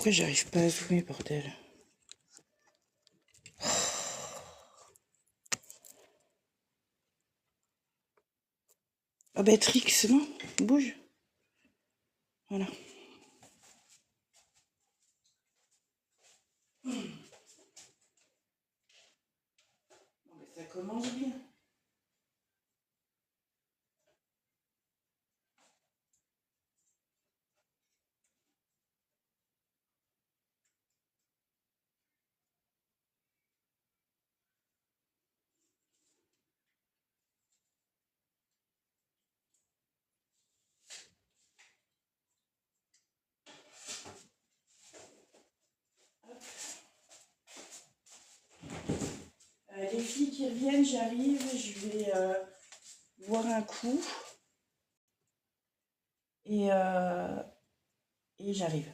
Pourquoi j'arrive pas à zoomer, bordel? Ah bah Trix, non, bouge. Voilà. Ça commence bien. Les filles qui reviennent, j'arrive, je vais boire un coup et j'arrive.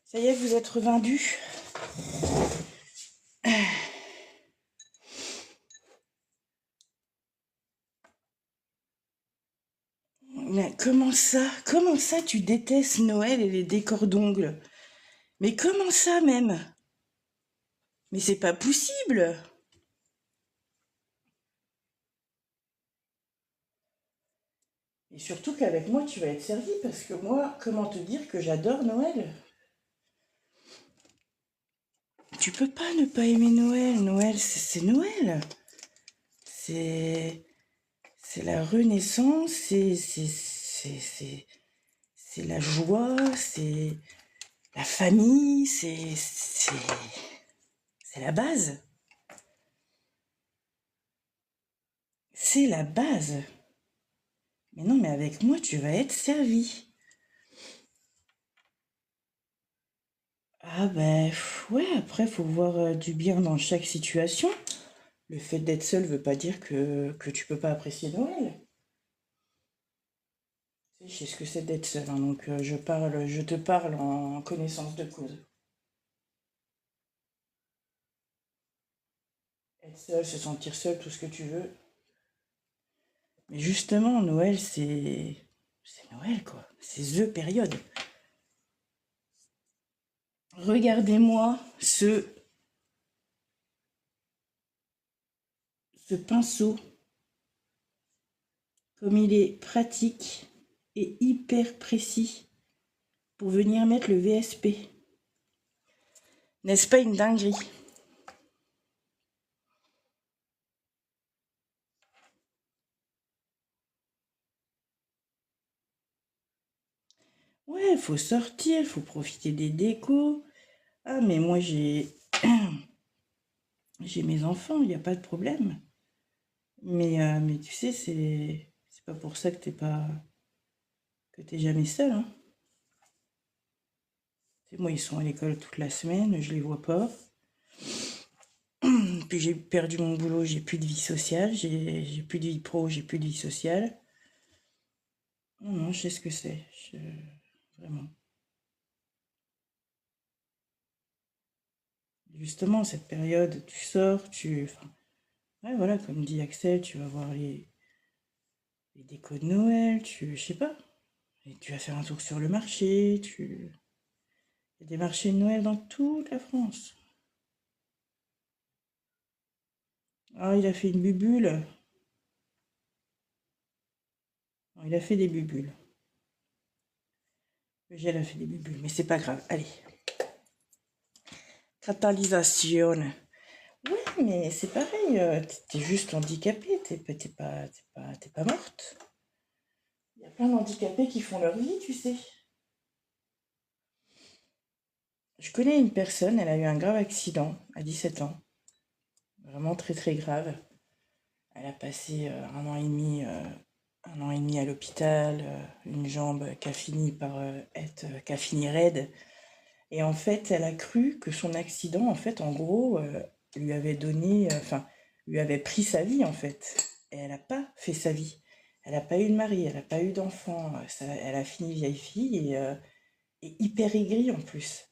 Ça y est, vous êtes revendus. Mais comment ça tu détestes Noël et les décors d'ongles? Mais comment ça même? Mais c'est pas possible. Et surtout qu'avec moi tu vas être servi parce que moi, comment te dire que j'adore Noël? Tu peux pas ne pas aimer Noël. Noël, c'est Noël. C'est la renaissance, c'est la joie, c'est la famille, c'est la base. C'est la base. Mais non, mais avec moi, tu vas être servi. Ah ben, ouais, après, faut voir du bien dans chaque situation. Le fait d'être seul veut pas dire que tu peux pas apprécier Noël. Tu sais, je sais ce que c'est d'être seul, hein, donc je te parle en connaissance de cause. Être seul, se sentir seul, tout ce que tu veux. Mais justement, Noël, c'est Noël, quoi. C'est the période. Regardez-moi ce pinceau, comme il est pratique et hyper précis pour venir mettre le VSP. N'est-ce pas une dinguerie? Ouais, faut sortir, faut profiter des décos. Ah, mais moi, j'ai mes enfants, il n'y a pas de problème. Mais tu sais, c'est pas pour ça que t'es jamais seul, hein. Tu sais, moi, ils sont à l'école toute la semaine, je les vois pas. Puis j'ai perdu mon boulot, j'ai plus de vie sociale, j'ai plus de vie pro, j'ai plus de vie sociale. Non, non, je sais ce que c'est. Vraiment. Justement, cette période, tu sors, enfin, ouais, voilà, comme dit Axel, tu vas voir les décos de Noël, je sais pas. Et tu vas faire un tour sur le marché, il y a des marchés de Noël dans toute la France. Ah, il a fait une bubule. Non, il a fait des bubules. Eugène a fait des bubules, mais c'est pas grave. Allez. Catalysation. Ouais, mais c'est pareil, t'es juste handicapée, t'es pas morte. Il y a plein d'handicapés qui font leur vie, tu sais. Je connais une personne, elle a eu un grave accident à 17 ans. Vraiment très très grave. Elle a passé 1 an et demi à l'hôpital, une jambe qui a fini par qui a fini raide. Et en fait, elle a cru que son accident, en fait, en gros, lui avait donné, lui avait pris sa vie, en fait. Et elle n'a pas fait sa vie. Elle n'a pas eu de mari, elle n'a pas eu d'enfant. Elle a fini vieille fille et hyper aigrie en plus.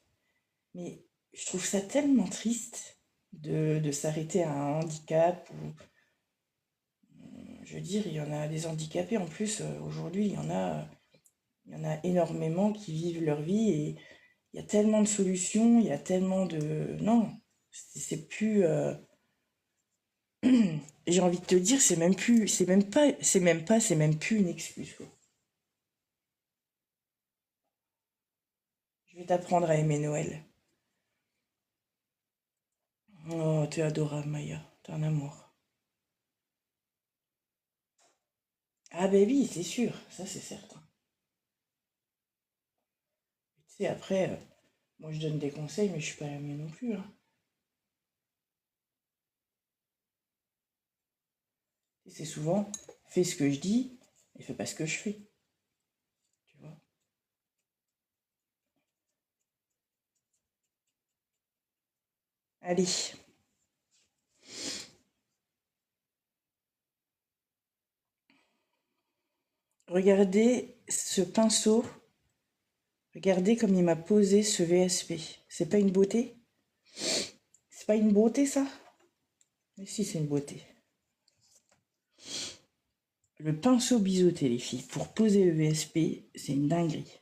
Mais je trouve ça tellement triste de s'arrêter à un handicap ou, je veux dire, il y en a des handicapés en plus, aujourd'hui, il y en a énormément qui vivent leur vie et il y a tellement de solutions, il y a tellement de... Non, c'est plus... j'ai envie de te dire, c'est même plus une excuse, quoi. Je vais t'apprendre à aimer Noël. Oh, t'es adorable, Maya. T'es un amour. Ah ben oui, c'est sûr, ça c'est certain. Tu sais, après, moi je donne des conseils, mais je suis pas la mienne non plus, hein. Et c'est souvent, fais ce que je dis et fais pas ce que je fais, tu vois. Allez, regardez ce pinceau. Regardez comme il m'a posé ce VSP. C'est pas une beauté? C'est pas une beauté, ça? Mais si, c'est une beauté. Le pinceau biseauté, les filles, pour poser le VSP, c'est une dinguerie.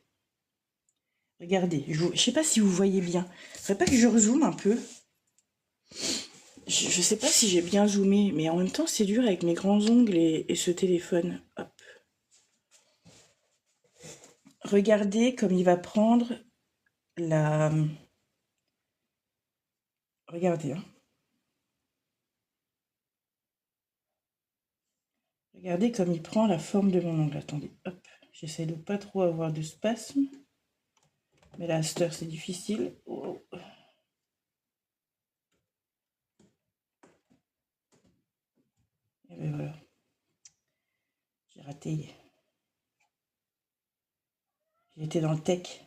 Regardez, je sais pas si vous voyez bien. Faudrait pas que je rezoome un peu. Je sais pas si j'ai bien zoomé, mais en même temps, c'est dur avec mes grands ongles et ce téléphone. Hop. Regardez comme il va prendre la... Regardez, hein. Regardez comme il prend la forme de mon ongle. Attendez, hop. J'essaie de pas trop avoir de spasme. Mais là, à cette heure, c'est difficile. Oh. Et ben voilà, j'ai raté. J'étais dans le tech.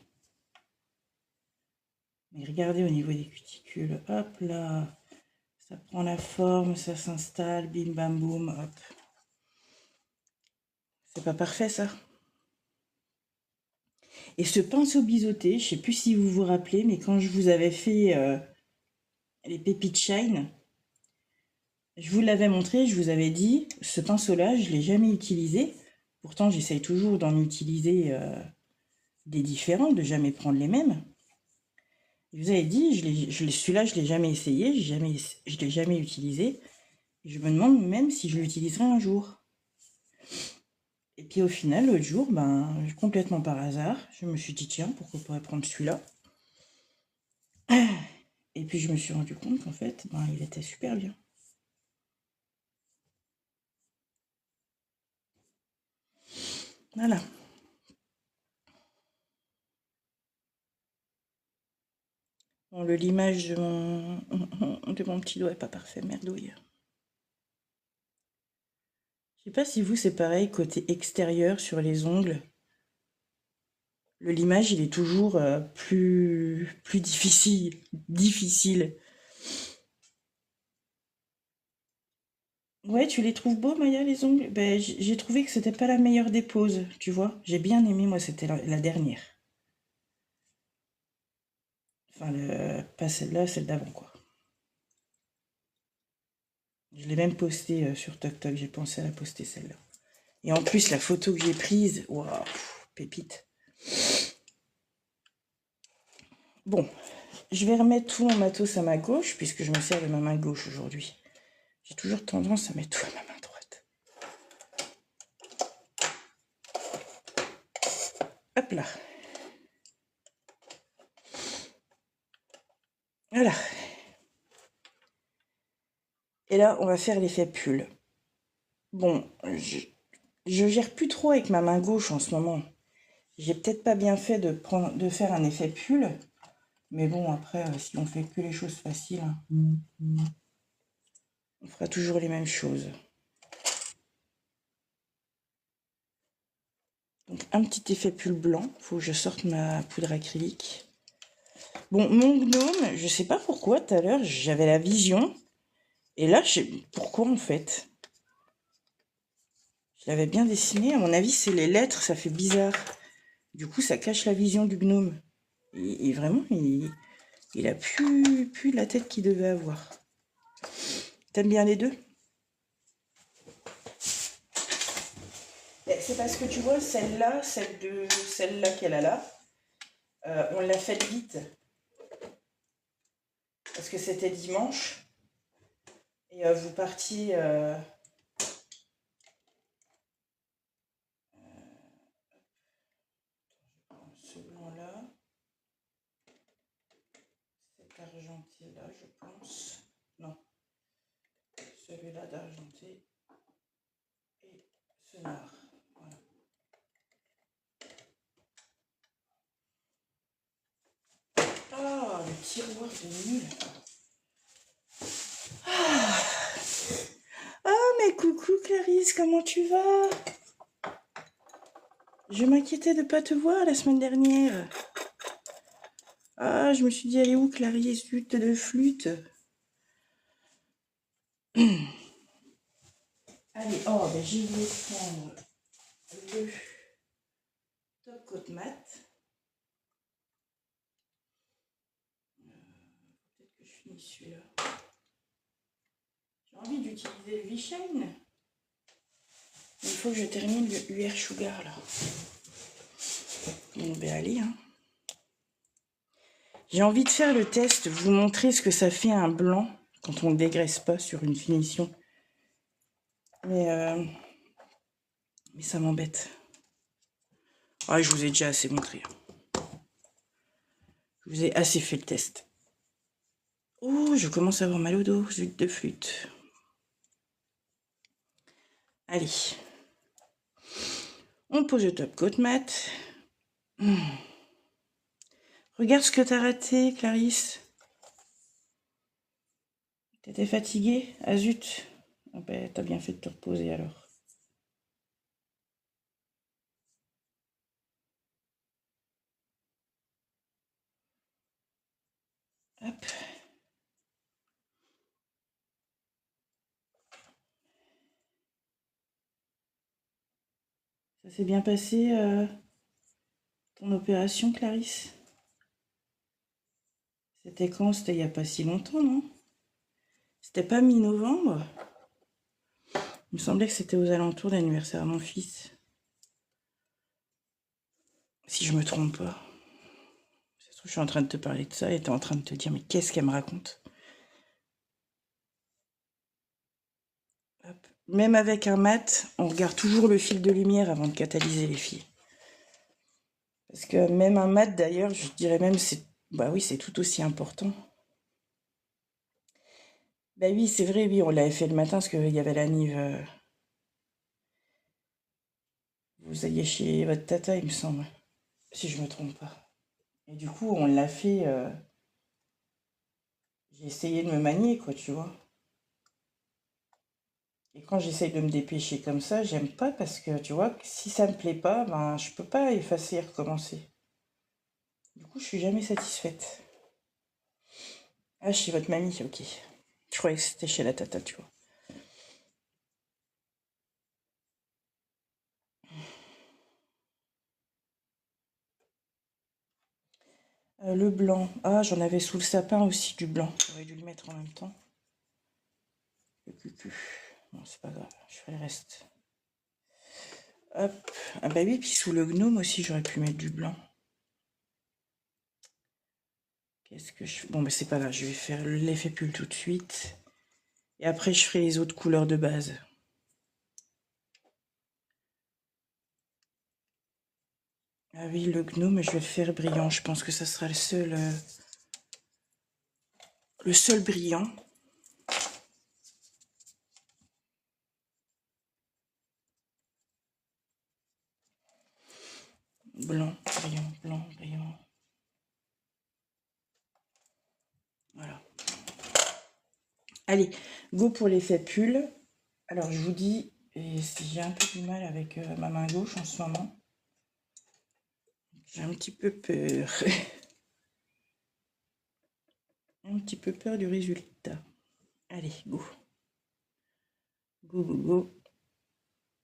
Mais regardez au niveau des cuticules. Hop là. Ça prend la forme, ça s'installe. Bim bam boum. Hop. C'est pas parfait, ça? Et ce pinceau biseauté, je sais plus si vous vous rappelez, mais quand je vous avais fait les pépites shine, je vous l'avais montré, je vous avais dit, ce pinceau-là, je l'ai jamais utilisé. Pourtant, j'essaye toujours d'en utiliser des différents, de jamais prendre les mêmes. Je vous avais dit, celui-là, je l'ai jamais essayé, je l'ai jamais utilisé. Je me demande même si je l'utiliserai un jour. Et puis au final, l'autre jour, complètement par hasard, je me suis dit, tiens, pourquoi pas prendre celui-là? Et puis je me suis rendu compte qu'en fait, il était super bien. Voilà. Bon, le limage de mon petit doigt est pas parfait, merdouille. Je sais pas si vous, c'est pareil, côté extérieur sur les ongles. Le limage, il est toujours plus difficile. Difficile. Ouais, tu les trouves beaux, Maya, les ongles? Ben, j'ai trouvé que c'était pas la meilleure des poses, tu vois. J'ai bien aimé, moi, c'était la dernière. Enfin, pas celle-là, celle d'avant, quoi. Je l'ai même postée sur TokTok, j'ai pensé à la poster, celle-là. Et en plus, la photo que j'ai prise, waouh, pépite. Bon, je vais remettre tout mon matos à ma gauche, puisque je me sers de ma main gauche aujourd'hui. J'ai toujours tendance à mettre tout à ma main droite. Hop là. Voilà. Et là, on va faire l'effet pull. Bon, je gère plus trop avec ma main gauche en ce moment. J'ai peut-être pas bien fait de faire un effet pull. Mais bon, après, si on fait que les choses faciles, on fera toujours les mêmes choses. Donc, un petit effet pull blanc. Faut que je sorte ma poudre acrylique. Bon, mon gnome, je sais pas pourquoi, tout à l'heure, j'avais la vision. Et là, pourquoi en fait? Je l'avais bien dessiné. À mon avis, c'est les lettres, ça fait bizarre. Du coup, ça cache la vision du gnome. Et vraiment, il a plus la tête qu'il devait avoir. T'aimes bien les deux? C'est parce que tu vois, celle-là qu'elle a là, on l'a faite vite. Parce que c'était dimanche. Et vous partiez... ce blanc-là. Cet argenté-là, je pense. Non. Celui-là d'argenté. Et ce noir. Voilà. Ah, le tiroir de nul. Ah, mais coucou Clarisse, comment tu vas? Je m'inquiétais de ne pas te voir la semaine dernière. Ah, je me suis dit, elle est où Clarisse, flûte de flûte? Allez, oh, ben j'y vais prendre le top coat mat. Peut-être que je finis celui-là. J'ai envie d'utiliser le V-Shine. Il faut que je termine le UR Sugar là. Bon, ben allez, hein. J'ai envie de faire le test, vous montrer ce que ça fait un blanc quand on ne dégraisse pas sur une finition. Mais ça m'embête. Ah, je vous ai déjà assez montré. Je vous ai assez fait le test. Oh, je commence à avoir mal au dos, zut de flûte. Allez. On pose le top coat mat. Regarde ce que t'as raté, Clarisse. T'étais fatiguée? Ah zut. Ah ben, t'as bien fait de te reposer alors. Hop. Ça s'est bien passé, ton opération, Clarisse? C'était quand? C'était il n'y a pas si longtemps, non? C'était pas mi-novembre? Il me semblait que c'était aux alentours de l'anniversaire de mon fils. Si je me trompe pas. Ça se trouve, je suis en train de te parler de ça et t'es en train de te dire, mais qu'est-ce qu'elle me raconte? Hop. Même avec un mat, on regarde toujours le fil de lumière avant de catalyser les filles. Parce que même un mat, d'ailleurs, je dirais même, bah oui, c'est tout aussi important. Bah oui, c'est vrai, oui, on l'avait fait le matin parce qu'il y avait la Nive. Vous alliez chez votre tata, il me semble, si je me trompe pas. Et du coup, on l'a fait. J'ai essayé de me manier, quoi, tu vois. Et quand j'essaye de me dépêcher comme ça, j'aime pas parce que, tu vois, si ça me plaît pas, ben, je peux pas effacer et recommencer. Du coup, je suis jamais satisfaite. Ah, chez votre mamie, ok. Je croyais que c'était chez la tata, tu vois. Le blanc. Ah, j'en avais sous le sapin aussi du blanc. J'aurais dû le mettre en même temps. Le cucu. Bon, c'est pas grave, je ferai le reste. Hop. Ah bah oui, puis sous le gnome aussi, j'aurais pu mettre du blanc. Qu'est-ce que je... Bon, bah c'est pas grave, je vais faire l'effet pull tout de suite. Et après, je ferai les autres couleurs de base. Ah oui, le gnome, je vais le faire brillant. Je pense que ça sera le seul brillant. Blanc, brillant, blanc, brillant. Voilà. Allez, go pour l'effet pull. Alors, je vous dis, et si j'ai un peu du mal avec ma main gauche en ce moment, j'ai un petit peu peur. Un petit peu peur du résultat. Allez, go. Go, go, go.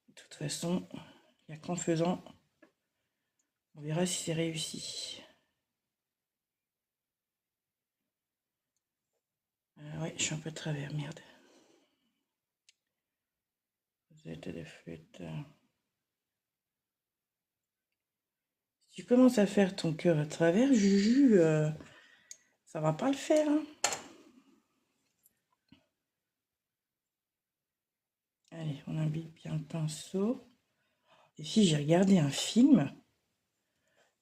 De toute façon, il n'y a qu'en faisant, on verra si c'est réussi. Ouais, je suis un peu de travers, merde. Rosette de flûte. Si tu commences à faire ton cœur à travers, Juju, ça va pas le faire. Hein. Allez, on imbibe bien le pinceau. Et si j'ai regardé un film,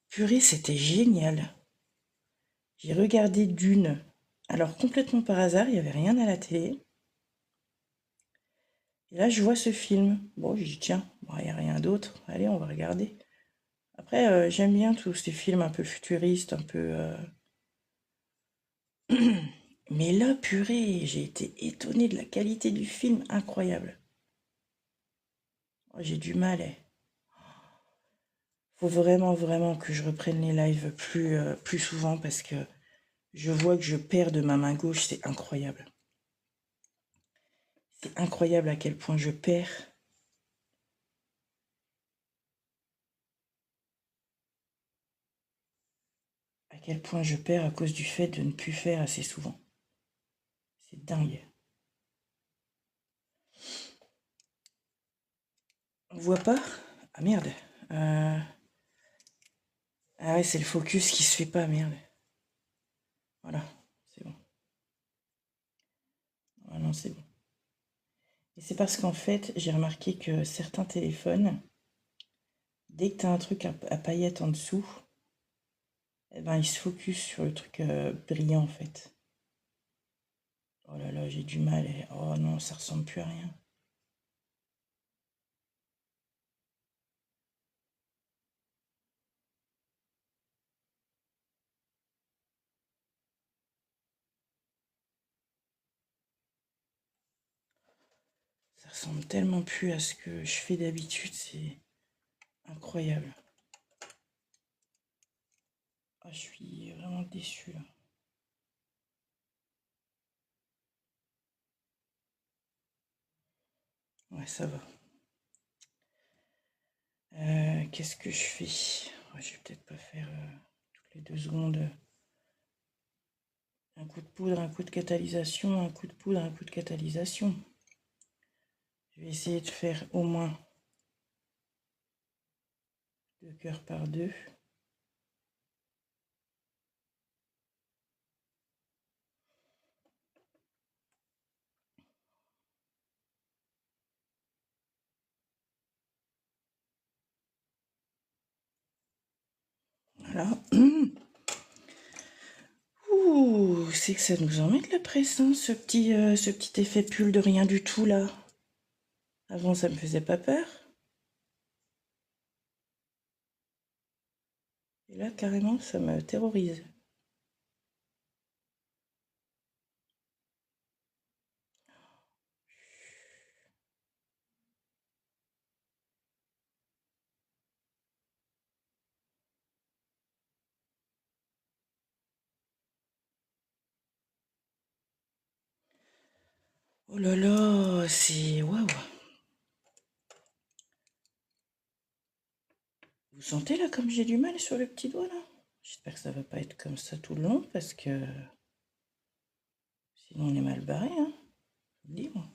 purée, c'était génial. J'ai regardé Dune. Alors, complètement par hasard, il n'y avait rien à la télé. Et là, je vois ce film. Bon, je dis, tiens, il n'y a rien d'autre. Allez, on va regarder. Après, j'aime bien tous ces films un peu futuristes, un peu... Mais là, purée, j'ai été étonnée de la qualité du film, incroyable. Oh, j'ai du mal, eh. Faut vraiment, vraiment que je reprenne les lives plus souvent parce que je vois que je perds de ma main gauche, c'est incroyable. C'est incroyable à quel point je perds. À quel point je perds à cause du fait de ne plus faire assez souvent. C'est dingue. On voit pas? Ah merde. Ah ouais, c'est le focus qui se fait pas, merde. Voilà, c'est bon. Ah non, c'est bon. Et c'est parce qu'en fait, j'ai remarqué que certains téléphones, dès que tu as un truc à paillettes en dessous, eh ben, ils se focus sur le truc brillant en fait. Oh là là, j'ai du mal. Oh non, ça ressemble plus à rien. Ça ressemble tellement plus à ce que je fais d'habitude, c'est incroyable. Ah, je suis vraiment déçue là. Ouais, ça va. Qu'est-ce que je fais? Je vais peut-être pas faire toutes les 2 secondes un coup de poudre, un coup de catalysation, un coup de poudre, un coup de catalysation. Je vais essayer de faire au moins 2 cœurs par 2. Voilà. Ouh, c'est que ça nous en met de la presse, hein, ce petit effet pull de rien du tout là. Avant, ça me faisait pas peur. Et là, carrément, ça me terrorise. Oh là là, c'est... Waouh. Vous sentez là comme j'ai du mal sur le petit doigt là? J'espère que ça va pas être comme ça tout le long parce que... Sinon on est mal barré, hein. Je vous le dis, moi.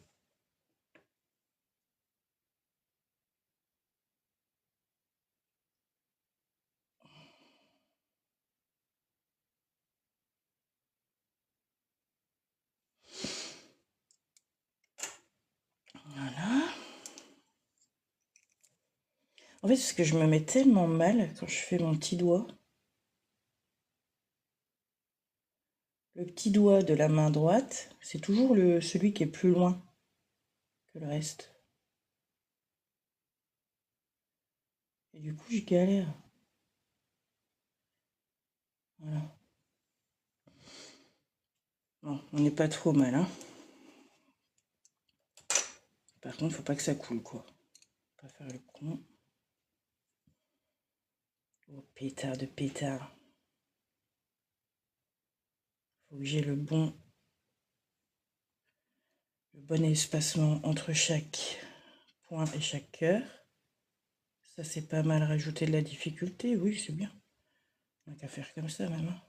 Voilà. En fait, parce que je me mets tellement mal quand je fais mon petit doigt. Le petit doigt de la main droite, c'est toujours celui qui est plus loin que le reste. Et du coup, je galère. Voilà. Bon, on n'est pas trop mal, hein. Par contre, faut pas que ça coule, quoi. Pas faire le con. Oh, pétard de pétard. Faut que j'ai le bon espacement entre chaque point et chaque cœur. Ça, c'est pas mal. Rajouter de la difficulté, oui, c'est bien. On n'a qu'à faire comme ça, même. Hein.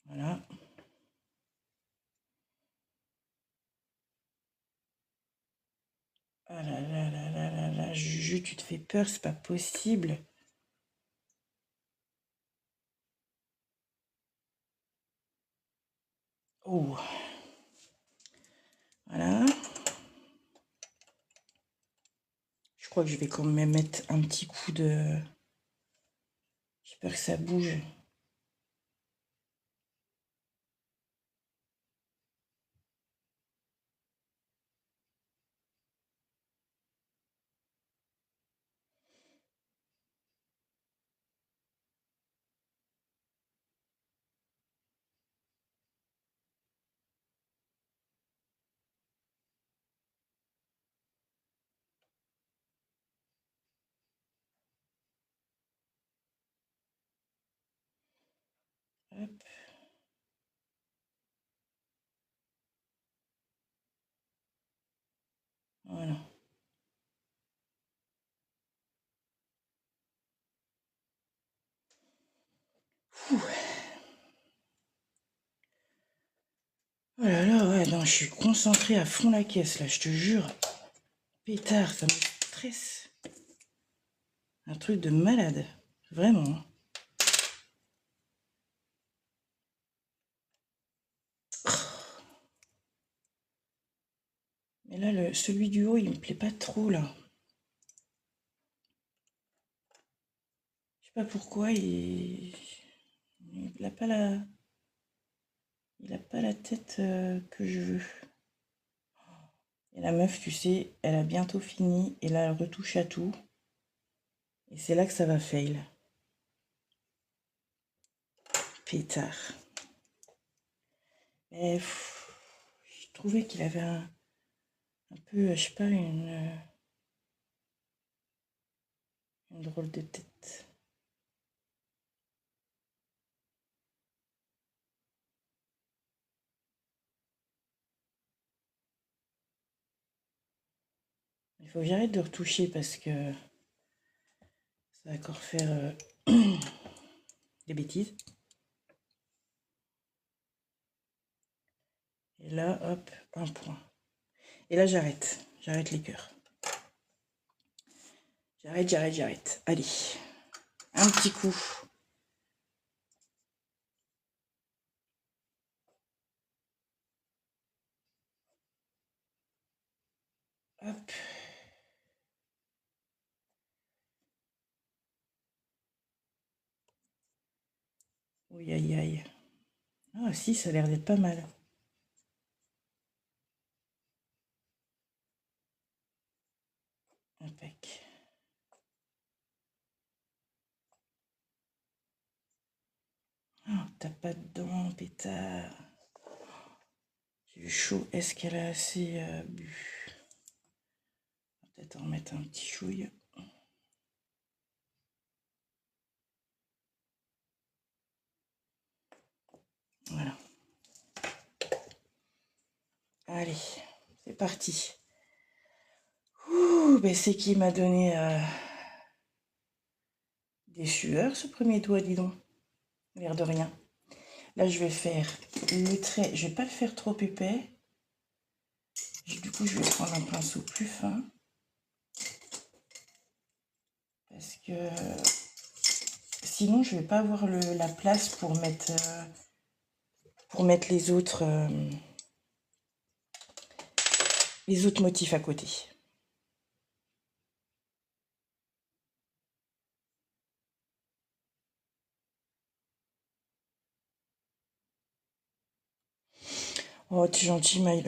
Voilà. Ah là là là là là là, Juju, tu te fais peur, c'est pas possible. Oh. Voilà. Je crois que je vais quand même mettre un petit coup de... J'ai peur que ça bouge. Hop. Voilà. Ouh. Oh là là, ouais, non, je suis concentrée à fond la caisse, là, je te jure. Pétard, ça me stresse. Un truc de malade. Vraiment. Mais là, celui du haut, il me plaît pas trop, là. Je sais pas pourquoi, il a pas la... Il a pas la tête que je veux. Et la meuf, tu sais, elle a bientôt fini. Et là, elle retouche à tout. Et c'est là que ça va fail. Pétard. Mais je trouvais qu'il avait un peu, je sais pas, une drôle de tête. Il faut que j'arrête de retoucher parce que ça va encore faire des bêtises. Et là, hop, un point. Et là, j'arrête. J'arrête les cœurs. J'arrête. Allez, un petit coup. Hop. Oui, aïe, aïe. Ah si, ça a l'air d'être pas mal. Impec. Oh, t'as pas dedans, pétard. J'ai eu chaud. Est-ce qu'elle a assez bu? On va peut-être en mettre un petit chouille. Voilà. Allez, c'est parti. Ouh, ben c'est qui m'a donné des sueurs, ce premier doigt, dis donc. L'air de rien. Là, je vais faire le trait. Je vais pas le faire trop épais. Du coup, je vais prendre un pinceau plus fin. Parce que sinon, je vais pas avoir la place pour mettre les autres motifs à côté. Oh, tu es gentil, Maya.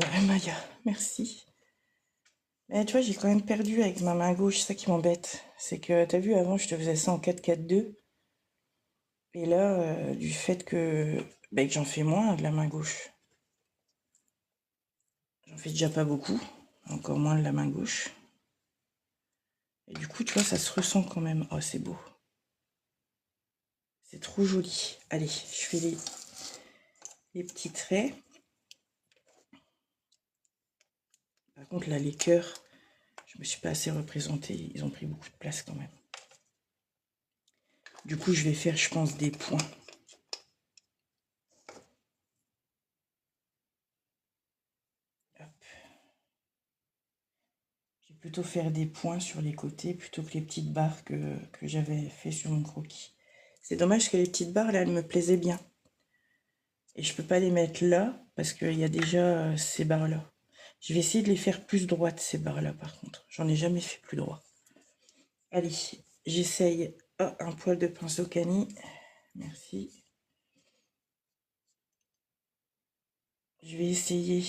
Merci. Mais tu vois, j'ai quand même perdu avec ma main gauche. C'est ça qui m'embête. C'est que, t'as vu, avant, je te faisais ça en 4-4-2. Et là, du fait que j'en fais moins de la main gauche. J'en fais déjà pas beaucoup, encore moins de la main gauche. Et du coup, tu vois, ça se ressent quand même. Oh, c'est beau. C'est trop joli. Allez, je fais les petits traits. Par contre, là, les cœurs, je me suis pas assez représentée. Ils ont pris beaucoup de place quand même. Du coup, je vais faire, je pense, des points. Hop. Je vais plutôt faire des points sur les côtés plutôt que les petites barres que j'avais fait sur mon croquis. C'est dommage que les petites barres, là, elles me plaisaient bien. Et je peux pas les mettre là, parce qu'il y a déjà ces barres-là. Je vais essayer de les faire plus droites, ces barres-là, par contre. J'en ai jamais fait plus droit. Allez, j'essaye. Oh, un poil de pinceau cani. Merci. Je vais essayer.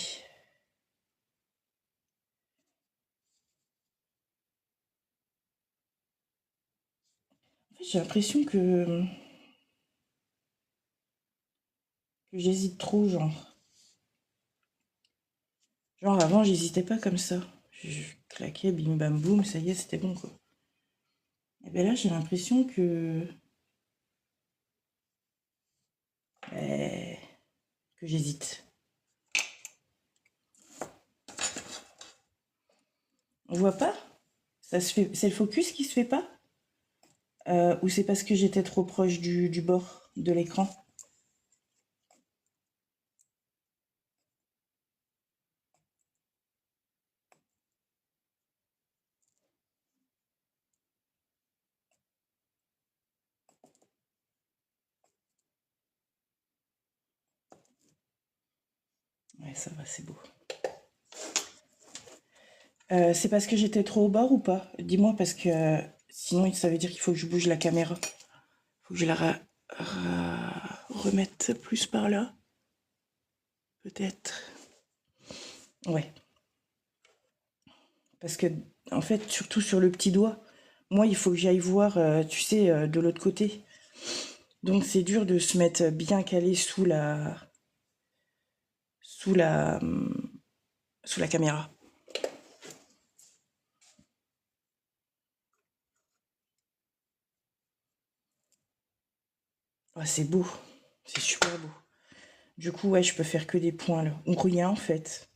En fait, j'ai l'impression que j'hésite trop, genre. Genre, avant, j'hésitais pas comme ça. Je claquais, bim bam boum, ça y est, c'était bon, quoi. Et bien là, j'ai l'impression ben, que j'hésite. On voit pas? Ça se fait. C'est le focus qui se fait pas? Ou c'est parce que j'étais trop proche du bord de l'écran? Ouais, ça va, c'est beau. C'est parce que j'étais trop au bord ou pas? Dis-moi, parce que sinon, ça veut dire qu'il faut que je bouge la caméra. Faut que je la remette plus par là. Peut-être. Ouais. Parce que, en fait, surtout sur le petit doigt, moi, il faut que j'aille voir, tu sais, de l'autre côté. Donc, c'est dur de se mettre bien calé sous la, sous la caméra. Ah, c'est beau. C'est super beau. Du coup, ouais, je peux faire que des points là. Ou rien en fait.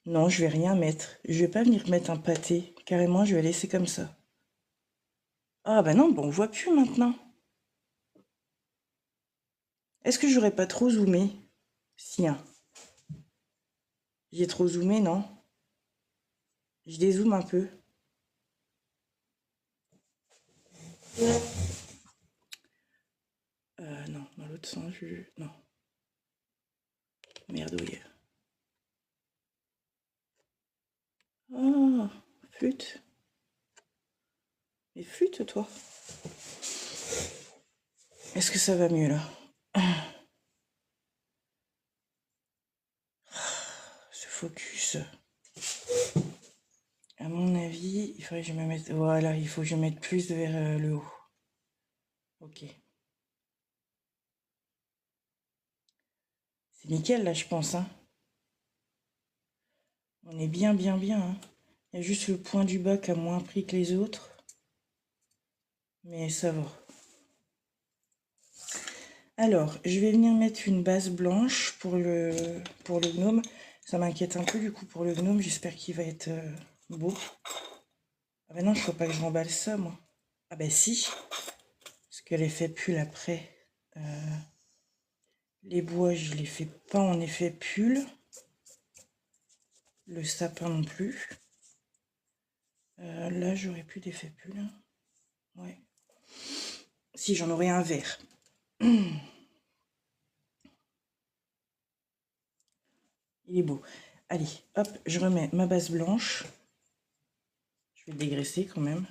Non, je vais rien mettre. Je vais pas venir mettre un pâté. Carrément, je vais laisser comme ça. Ah bah non, bon, on voit plus maintenant. Est-ce que j'aurais pas trop zoomé? Si, hein. J'ai trop zoomé, non? Je dézoome un peu. Non, dans l'autre sens, non. Merdouille. Oh, flûte. Mais flûte, toi. Est-ce que ça va mieux, là? Ce focus. À mon avis, il faudrait que je me mette... Voilà, il faut que je mette plus vers le haut. Ok. C'est nickel, là, je pense, hein. On est bien, bien, bien, hein. Il y a juste le point du bas qui a moins pris que les autres. Mais ça va. Alors, je vais venir mettre une base blanche pour le gnome. Ça m'inquiète un peu, du coup, pour le gnome. J'espère qu'il va être beau. Ah ben non, il faut pas que je remballe ça, moi. Ah ben si. Parce que l'effet pull après. Les bois, je les fais pas en effet pull. Le sapin non plus. Là, j'aurais plus d'effet pull. Ouais. Si, j'en aurais un vert. Il est beau. Allez, hop, je remets ma base blanche. Je vais dégraisser quand même.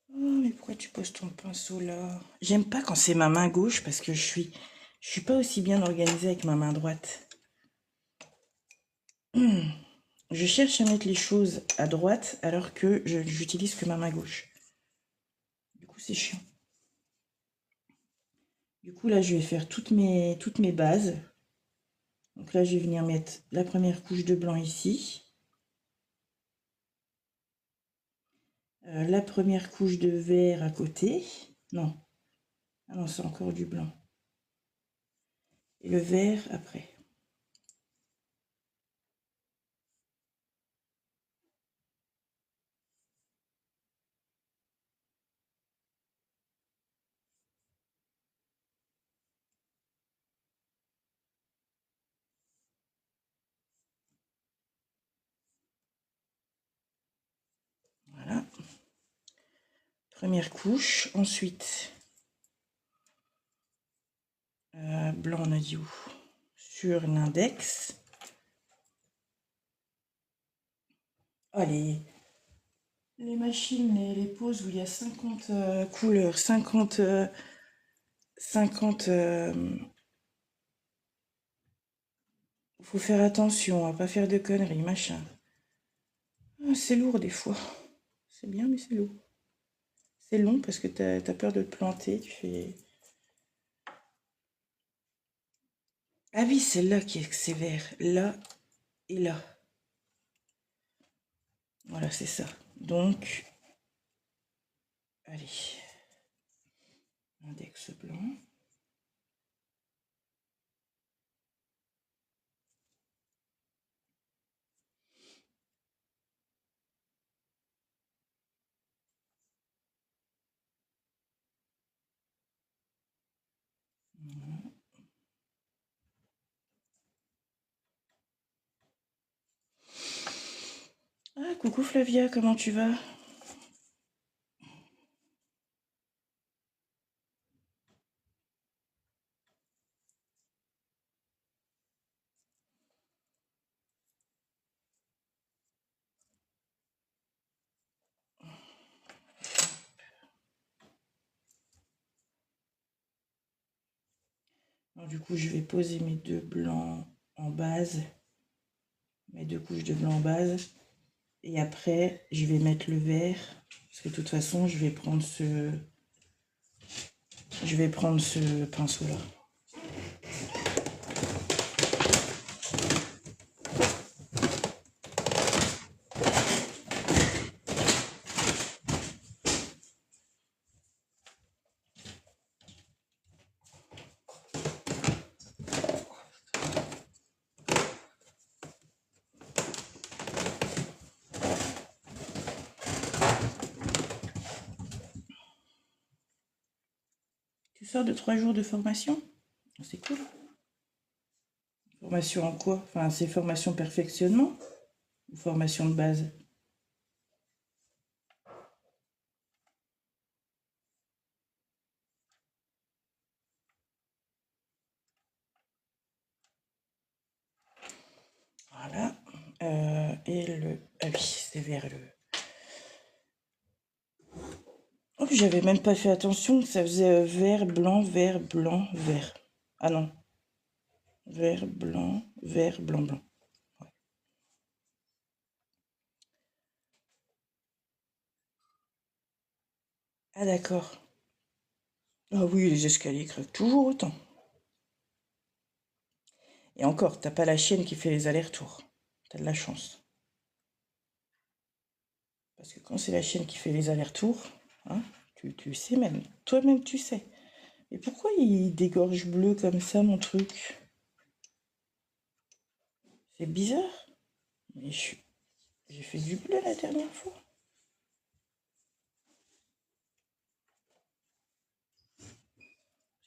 Oh, mais pourquoi tu poses ton pinceau là? J'aime pas quand c'est ma main gauche parce que je suis pas aussi bien organisée avec ma main droite. Je cherche à mettre les choses à droite alors que j'utilise que ma main gauche. Du coup, c'est chiant. Du coup, là, je vais faire toutes mes bases. Donc là, je vais venir mettre la première couche de blanc ici. La première couche de vert à côté. Non. Ah non, c'est encore du blanc. Et le vert après. Voilà. Première couche. Ensuite, blanc, on a dit où? Sur l'index. Oh, les machines, les poses où il y a 50 couleurs, 50... 50 faut faire attention à pas faire de conneries, machin. Ah, c'est lourd des fois. C'est bien, mais c'est lourd. C'est long parce que t'as peur de te planter. Tu fais... Ah oui, c'est là qui est sévère. Là et là. Voilà, c'est ça. Donc, allez. Index blanc. Ah, coucou Flavia, comment tu vas? Alors, du coup, je vais poser mes deux blancs en base. Mes deux couches de blanc en base. Et après, je vais mettre le vert. Parce que de toute façon, je vais prendre ce pinceau-là. Tu sors de 3 jours de formation? C'est cool. Formation en quoi? Enfin, c'est formation perfectionnement ou formation de base? Voilà. Et le... Ah oui, c'est vers le... Oh, j'avais même pas fait attention que ça faisait vert, blanc, vert, blanc, vert. Ah non. Vert, blanc, vert, blanc, blanc. Ouais. Ah d'accord. Ah oui, les escaliers crèvent toujours autant. Et encore, t'as pas la chienne qui fait les allers-retours. T'as de la chance. Parce que quand c'est la chienne qui fait les allers-retours, hein, tu sais même. Toi-même, tu sais. Et pourquoi il dégorge bleu comme ça, mon truc? C'est bizarre. Mais j'ai fait du bleu la dernière fois.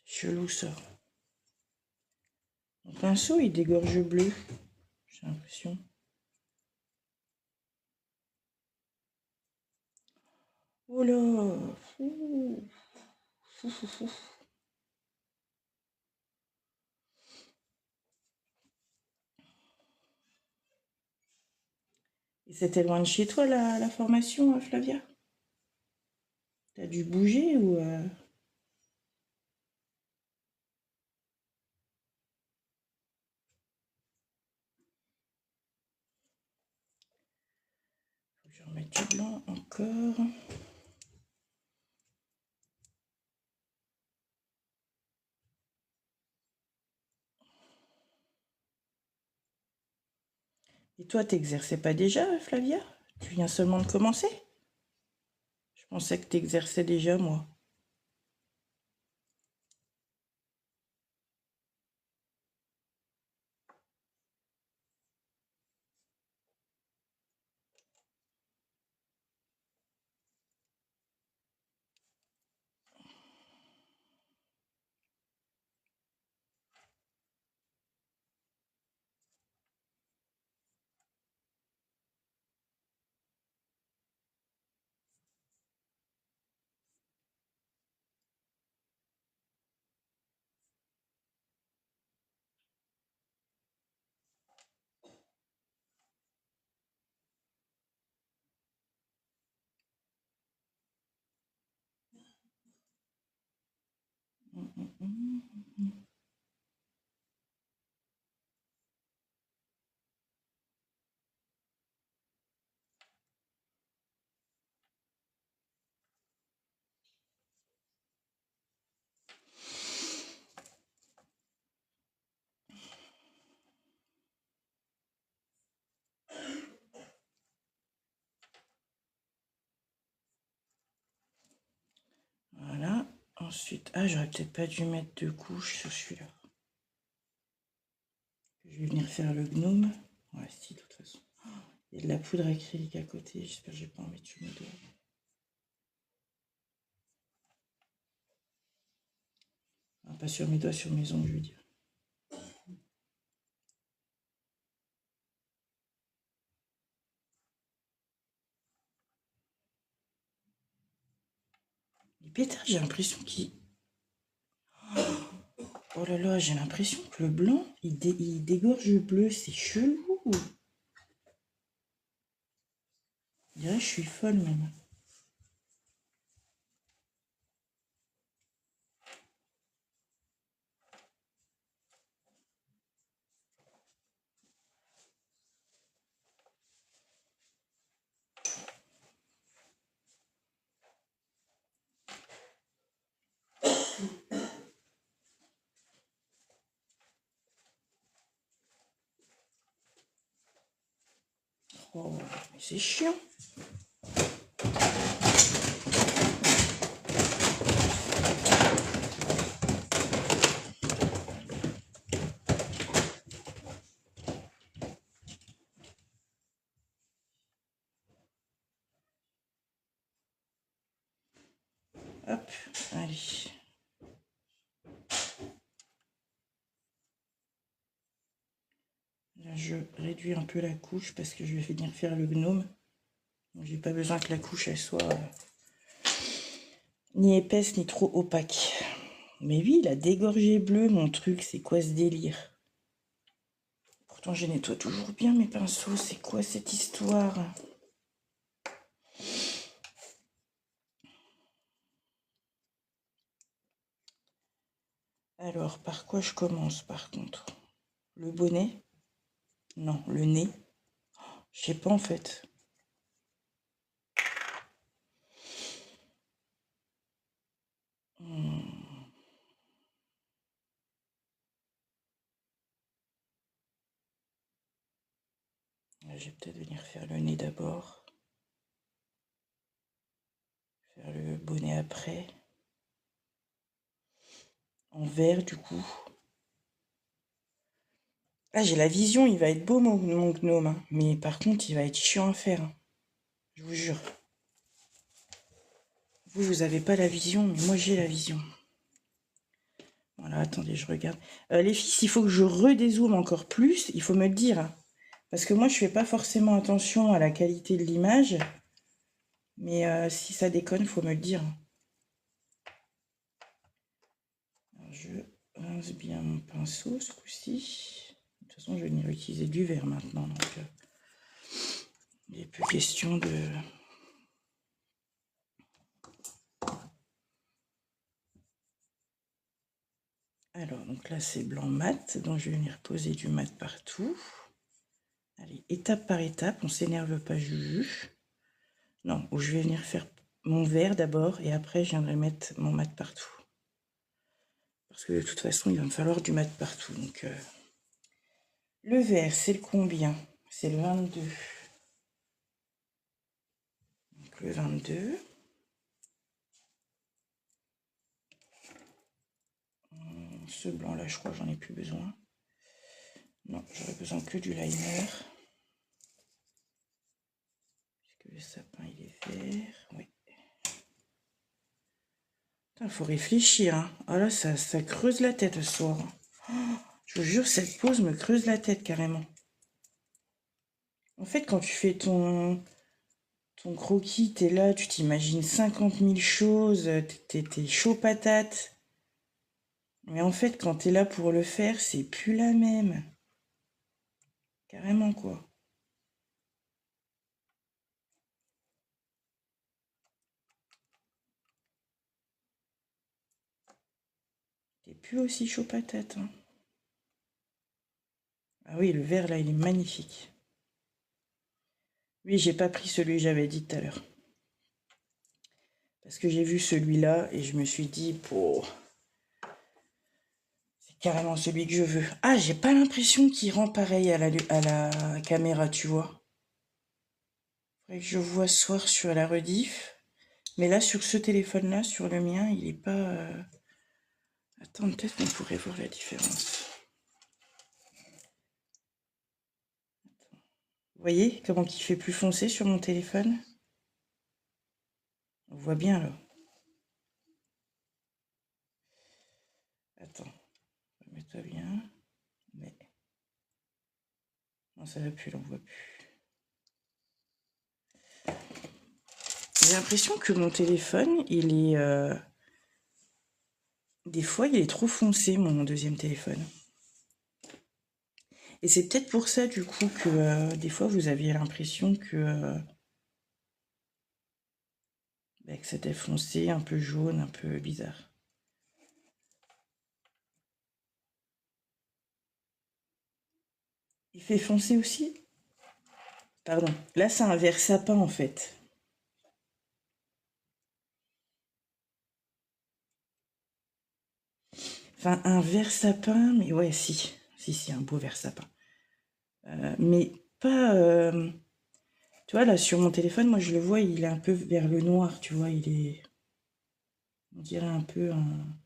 C'est chelou ça. Mon pinceau, il dégorge bleu. J'ai l'impression. Oh là! Ouh. Fou, fou, fou. Et c'était loin de chez toi la formation, Flavia? T'as dû bouger ou... Faut que je remette du blanc encore. Et toi, t'exerçais pas déjà, Flavia? Tu viens seulement de commencer? Je pensais que t'exerçais déjà, moi. Voilà. Ensuite, ah, j'aurais peut-être pas dû mettre 2 couches sur celui-là. Je vais venir faire le gnome. Ouais, si, de toute façon. Il y a de la poudre acrylique à côté. J'espère que j'ai pas en mettre sur mes doigts. Ah, pas sur mes doigts, sur mes ongles, je veux dire. Les pétards, j'ai l'impression qu'il... Oh là là, j'ai l'impression que le blanc, il dégorge le bleu. C'est chelou. Je dirais que je suis folle, même. Oh, mais c'est chiant. Hop, allez. Là, je réduis un peu la couche parce que je vais venir faire le gnome. Donc, j'ai pas besoin que la couche, elle soit ni épaisse, ni trop opaque. Mais oui, il a dégorgé bleu, mon truc. C'est quoi ce délire? Pourtant, je nettoie toujours bien mes pinceaux. C'est quoi cette histoire? Alors, par quoi je commence, par contre? Le bonnet? Non, le nez. Je sais pas, en fait. Je vais peut-être venir faire le nez d'abord. Faire le bonnet après. En vert, du coup. Ah, j'ai la vision, il va être beau, mon gnome. Hein. Mais par contre, il va être chiant à faire. Hein. Je vous jure. Vous avez pas la vision, mais moi, j'ai la vision. Voilà, attendez, je regarde. Les filles, s'il faut que je redézoome encore plus, il faut me le dire. Hein. Parce que moi, je fais pas forcément attention à la qualité de l'image. Mais si ça déconne, il faut me le dire. Alors, je rince bien mon pinceau, ce coup-ci. De toute façon, je vais venir utiliser du vert maintenant. Donc, il n'est plus question de... Alors, donc là, c'est blanc mat. Donc, je vais venir poser du mat partout. Allez, étape par étape. On s'énerve pas, Juju. Non, où je vais venir faire mon vert d'abord. Et après, je viendrai mettre mon mat partout. Parce que de toute façon, il va me falloir du mat partout. Donc, le vert, c'est le combien? C'est le 22. Donc, le 22. Ce blanc-là, je crois que j'en ai plus besoin. Non, j'aurais besoin que du liner. Puisque le sapin, il est vert. Oui. Il faut réfléchir. Hein. Ah là, ça creuse la tête ce soir. Oh, je vous jure, cette pause me creuse la tête carrément. En fait, quand tu fais ton croquis, t'es là, tu t'imagines 50 000 choses, t'es chaud patate. Mais en fait, quand t'es là pour le faire, c'est plus la même. Carrément, quoi. T'es plus aussi chaud patate. Hein. Ah oui, le vert, là, il est magnifique. Oui, j'ai pas pris celui que j'avais dit tout à l'heure. Parce que j'ai vu celui-là et je me suis dit, c'est carrément celui que je veux. Ah, j'ai pas l'impression qu'il rend pareil à la caméra, tu vois. Faudrait que je vois ce soir sur la rediff. Mais là, sur ce téléphone-là, sur le mien, il est pas... Attends, peut-être qu'on pourrait voir la différence. Vous voyez comment il fait plus foncé sur mon téléphone? On voit bien, là. Attends, remets-toi bien. Mais... Non, ça va plus, là, on voit plus. J'ai l'impression que mon téléphone, il est... Des fois, il est trop foncé, mon deuxième téléphone. Et c'est peut-être pour ça, du coup, que des fois, vous aviez l'impression que c'était foncé, un peu jaune, un peu bizarre. Il fait foncer aussi? Pardon. Là, c'est un vert sapin, en fait. Enfin, un vert sapin, mais ouais, si. Si, un beau vert sapin. Mais pas... Tu vois, là, sur mon téléphone, moi, je le vois, il est un peu vers le noir, tu vois, il est... On dirait un peu un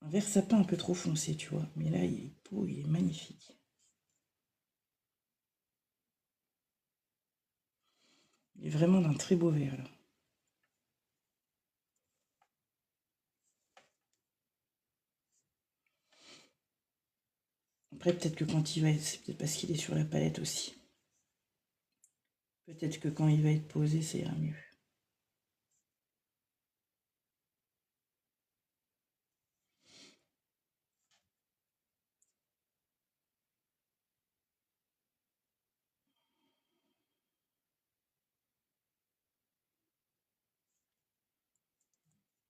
vert sapin un peu trop foncé, tu vois. Mais là, il est beau, il est magnifique. Il est vraiment d'un très beau vert, là. Après, peut-être que quand il va être... C'est peut-être parce qu'il est sur la palette aussi. Peut-être que quand il va être posé, ça ira mieux.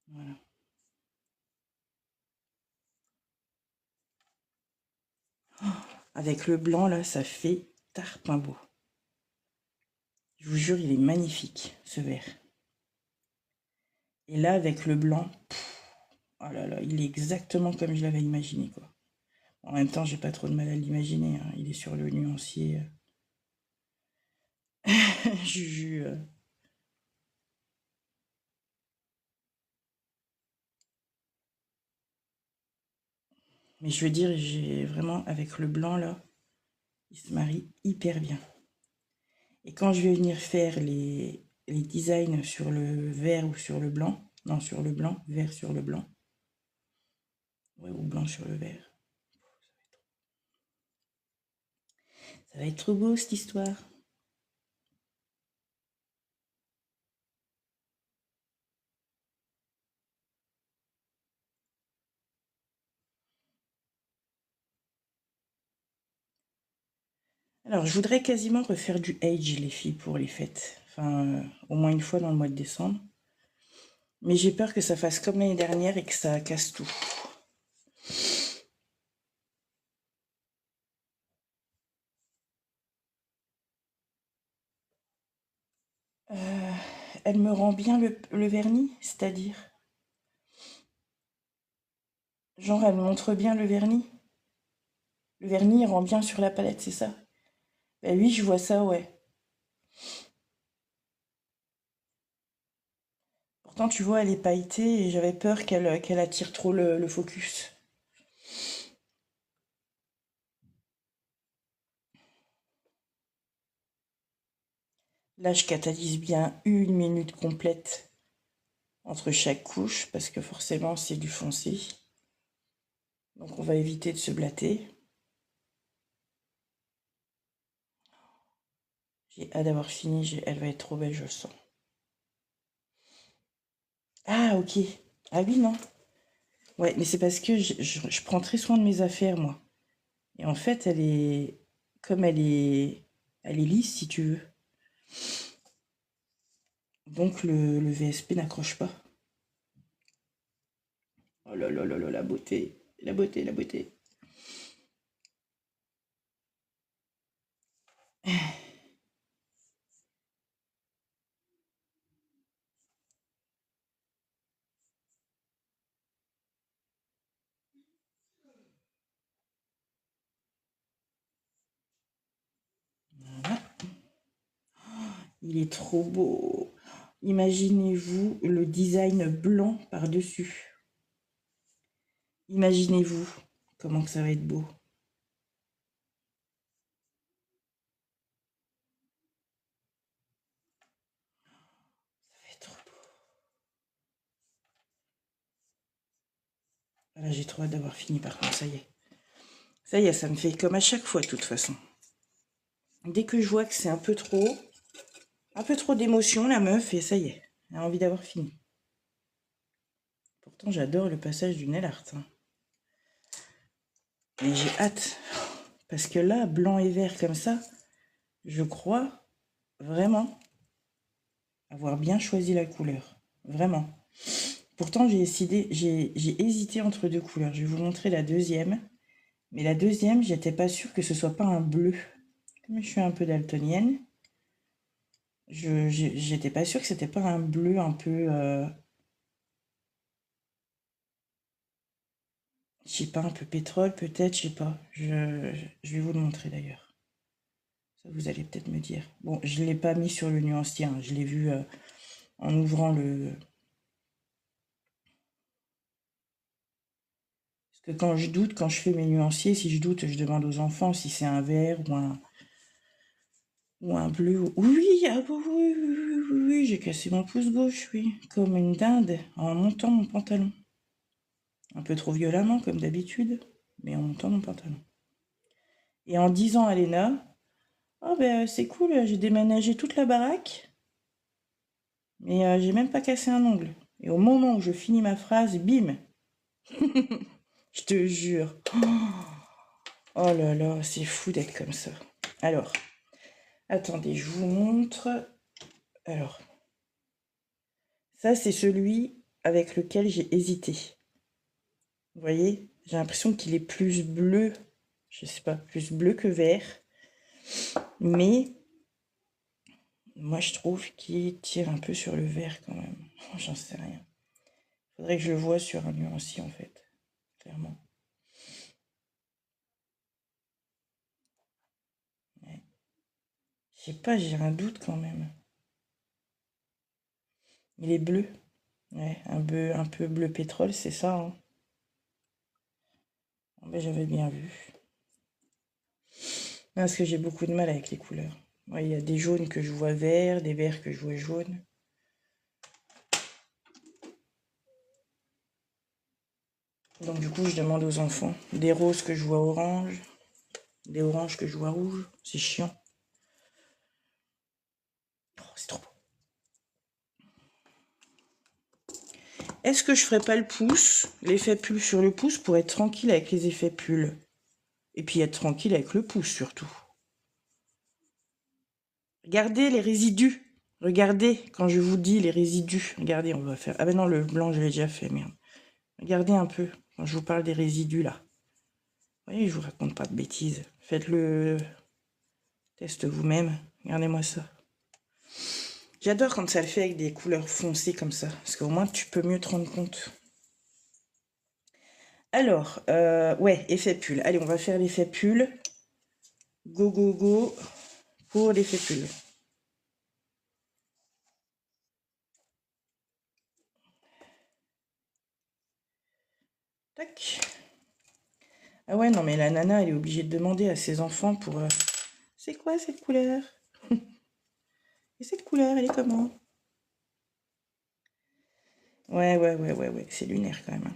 Voilà. Avec le blanc, là, ça fait tarpin beau. Je vous jure, il est magnifique, ce vert. Et là, avec le blanc, oh là là, il est exactement comme je l'avais imaginé, quoi. En même temps, j'ai pas trop de mal à l'imaginer. Hein. Il est sur le nuancier. Juju. Mais je veux dire, j'ai vraiment, avec le blanc, là, il se marie hyper bien. Et quand je vais venir faire les designs sur le vert ou sur le blanc, non, sur le blanc, vert sur le blanc, ouais, ou blanc sur le vert, ça va être trop beau cette histoire. Alors, je voudrais quasiment refaire du Age, les filles, pour les fêtes. Enfin, au moins une fois dans le mois de décembre. Mais j'ai peur que ça fasse comme l'année dernière et que ça casse tout. Elle me rend bien le vernis, c'est-à-dire? Genre, elle montre bien le vernis? Le vernis, il rend bien sur la palette, c'est ça? Ben oui, je vois ça, ouais. Pourtant, tu vois, elle est pailletée et j'avais peur qu'elle attire trop le focus. Là, je catalyse bien 1 minute complète entre chaque couche parce que forcément, c'est du foncé. Donc, on va éviter de se blatter. J'ai hâte d'avoir fini. Elle va être trop belle, je le sens. Ah, ok. Ah oui, non. Ouais, mais c'est parce que je prends très soin de mes affaires, moi. Et en fait, comme elle est lisse, si tu veux. Donc, le VSP n'accroche pas. Oh là là là là, la beauté. La beauté, la beauté. Voilà. Il est trop beau. Imaginez-vous le design blanc par-dessus. Imaginez-vous comment que ça va être beau. Ça va être trop beau. Voilà, j'ai trop hâte d'avoir fini par contre, ça y est. Ça y est, ça me fait comme à chaque fois de toute façon. Dès que je vois que c'est un peu trop d'émotion, la meuf, et ça y est, elle a envie d'avoir fini. Pourtant, j'adore le passage du nail art. Hein. Mais j'ai hâte. Parce que là, blanc et vert comme ça, je crois vraiment avoir bien choisi la couleur. Vraiment. Pourtant, j'ai hésité entre deux couleurs. Je vais vous montrer la deuxième. Mais la deuxième, j'étais pas sûre que ce soit pas un bleu. Comme je suis un peu daltonienne, j'étais pas sûre que c'était pas un bleu un peu, je sais pas, un peu pétrole peut-être, je sais pas. Je vais vous le montrer d'ailleurs. Ça, vous allez peut-être me dire. Bon, je l'ai pas mis sur le nuancier, hein. Je l'ai vu en ouvrant le... Parce que quand je doute, quand je fais mes nuanciers, si je doute, je demande aux enfants si c'est un vert ou un bleu. Oui, ah oui, oui, oui, oui, oui, oui, j'ai cassé mon pouce gauche, oui. Comme une dinde en montant mon pantalon. Un peu trop violemment, comme d'habitude, mais en montant mon pantalon. Et en disant à Léna, oh ben c'est cool, j'ai déménagé toute la baraque, mais j'ai même pas cassé un ongle. Et au moment où je finis ma phrase, bim, je te jure. Oh là là, c'est fou d'être comme ça. Alors, attendez, je vous montre. Alors, ça c'est celui avec lequel j'ai hésité. Vous voyez, j'ai l'impression qu'il est plus bleu, je sais pas, plus bleu que vert. Mais moi je trouve qu'il tire un peu sur le vert quand même. J'en sais rien. Faudrait que je le voie sur un nuancier en fait, clairement. Ouais. Je sais pas, j'ai un doute quand même. Il est bleu. Ouais, un peu bleu pétrole, c'est ça. Hein. Ah ben, j'avais bien vu. Parce que j'ai beaucoup de mal avec les couleurs. Ouais, il y a des jaunes que je vois verts, des verts que je vois jaunes. Donc du coup, je demande aux enfants. Des roses que je vois orange, des oranges que je vois rouge. C'est chiant. Oh, c'est trop beau. Est-ce que je ferais pas le pouce, l'effet pull sur le pouce pour être tranquille avec les effets pull? Et puis être tranquille avec le pouce surtout. Regardez les résidus. Regardez, quand je vous dis les résidus. Regardez, on va faire... Ah ben non, le blanc, je l'ai déjà fait, merde. Regardez un peu, quand je vous parle des résidus, là. Vous voyez, je vous raconte pas de bêtises. Faites le test vous-même. Regardez-moi ça. J'adore quand ça le fait avec des couleurs foncées comme ça. Parce qu'au moins, tu peux mieux te rendre compte. Alors, ouais, effet pull. Allez, on va faire l'effet pull. Go, go, go pour l'effet pull. Tac. Ah ouais, non, mais la nana, elle est obligée de demander à ses enfants pour... c'est quoi cette couleur? Et cette couleur, elle est comment? Ouais, c'est lunaire quand même.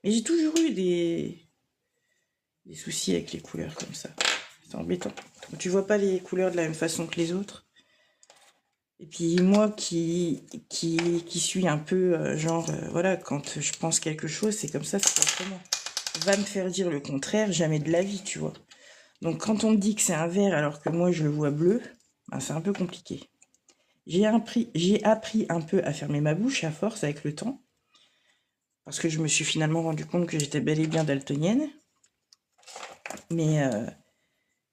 Mais j'ai toujours eu des soucis avec les couleurs comme ça. C'est embêtant. Quand tu vois pas les couleurs de la même façon que les autres. Et puis moi qui suis un peu genre, voilà, quand je pense quelque chose, c'est comme ça, c'est pas autrement. Va me faire dire le contraire, jamais de la vie, tu vois. Donc quand on me dit que c'est un vert alors que moi je le vois bleu, ben, c'est un peu compliqué. J'ai appris un peu à fermer ma bouche à force avec le temps. Parce que je me suis finalement rendu compte que j'étais bel et bien daltonienne. Mais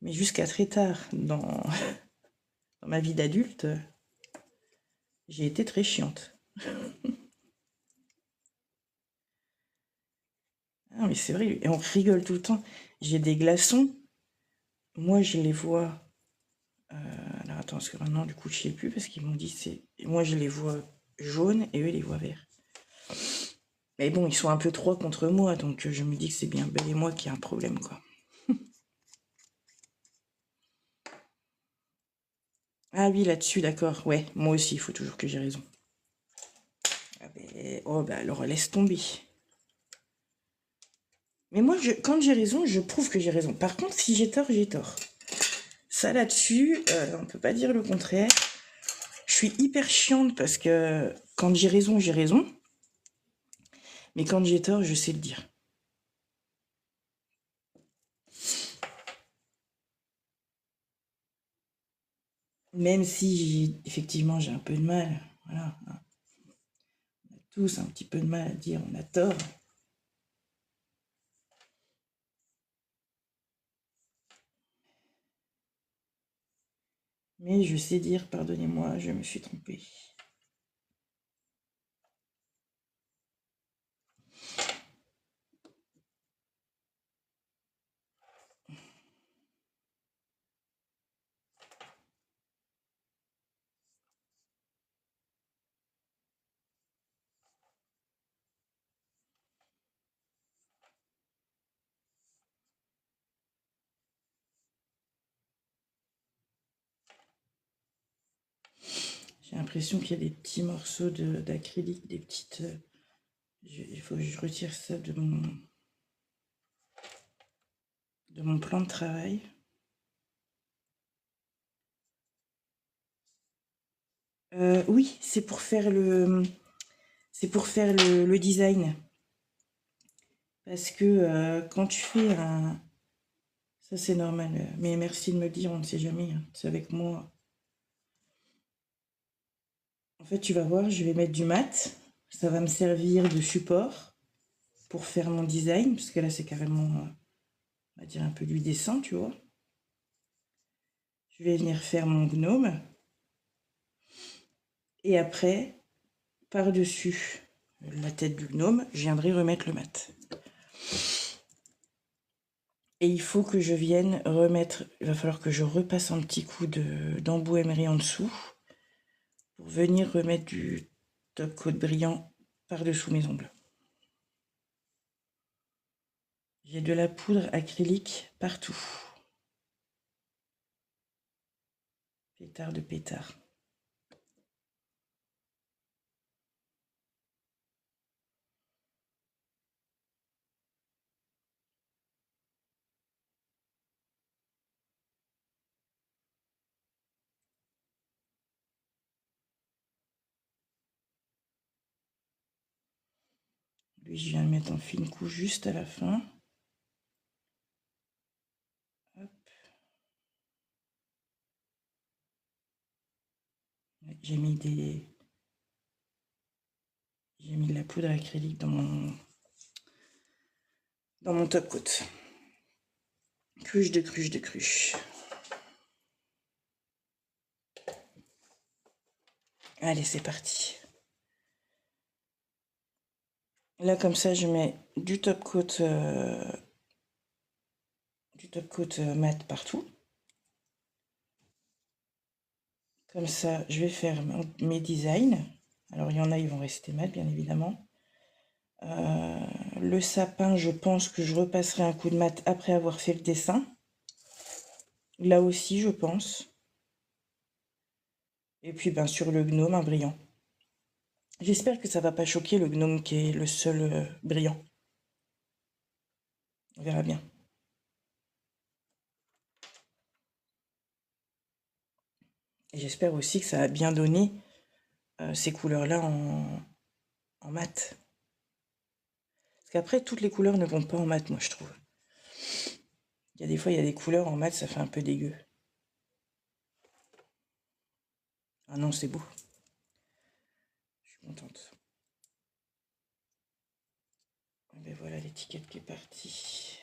jusqu'à très tard dans ma vie d'adulte, j'ai été très chiante. Ah, mais c'est vrai, et on rigole tout le temps. J'ai des glaçons, moi je les vois. Alors attends, parce que maintenant, du coup, je sais plus, parce qu'ils m'ont dit c'est. Moi je les vois jaunes et eux ils les voient verts. Mais bon, ils sont un peu trois contre moi, donc je me dis que c'est bien bel et moi qui a un problème, quoi. Ah oui, là-dessus, d'accord. Ouais, moi aussi, il faut toujours que j'ai raison. Ah ben, oh, bah alors laisse tomber. Mais moi, quand j'ai raison, je prouve que j'ai raison. Par contre, si j'ai tort, j'ai tort. Ça là-dessus, on peut pas dire le contraire. Je suis hyper chiante parce que quand j'ai raison, j'ai raison. Mais quand j'ai tort, je sais le dire. Même si, effectivement, j'ai un peu de mal. Voilà. On a tous un petit peu de mal à dire on a tort. Mais je sais dire pardonnez-moi, je me suis trompée. J'ai l'impression qu'il y a des petits morceaux d'acrylique, des petites... il faut que je retire ça de mon plan de travail. Oui, c'est pour faire le design. Parce que quand tu fais un... Ça, c'est normal. Mais merci de me dire, on ne sait jamais. Hein, c'est avec moi. En fait, tu vas voir, je vais mettre du mat. Ça va me servir de support pour faire mon design. Parce que là, c'est carrément, on va dire, un peu du dessin, tu vois. Je vais venir faire mon gnome. Et après, par-dessus la tête du gnome, je viendrai remettre le mat. Et il faut que je vienne remettre, il va falloir que je repasse un petit coup d'embouaimerie en dessous pour venir remettre du top coat brillant par-dessous mes ongles. J'ai de la poudre acrylique partout. Pétard de pétard. Lui, je viens le mettre en fine couche juste à la fin. Hop. j'ai mis de la poudre acrylique dans mon top coat. Cruche de cruche de cruche. Allez, c'est parti. Là, comme ça, je mets du top coat mat partout. Comme ça, je vais faire mes designs. Alors, il y en a, ils vont rester mat, bien évidemment. Le sapin, je pense que je repasserai un coup de mat après avoir fait le dessin. Là aussi, je pense. Et puis, ben, sur le gnome, un brillant. J'espère que ça va pas choquer le gnome qui est le seul brillant. On verra bien. Et j'espère aussi que ça a bien donné ces couleurs-là en mat. Parce qu'après, toutes les couleurs ne vont pas en mat, moi, je trouve. Il y a des fois, il y a des couleurs en mat, ça fait un peu dégueu. Ah non, c'est beau. Je suis contente. Et ben voilà l'étiquette qui est partie.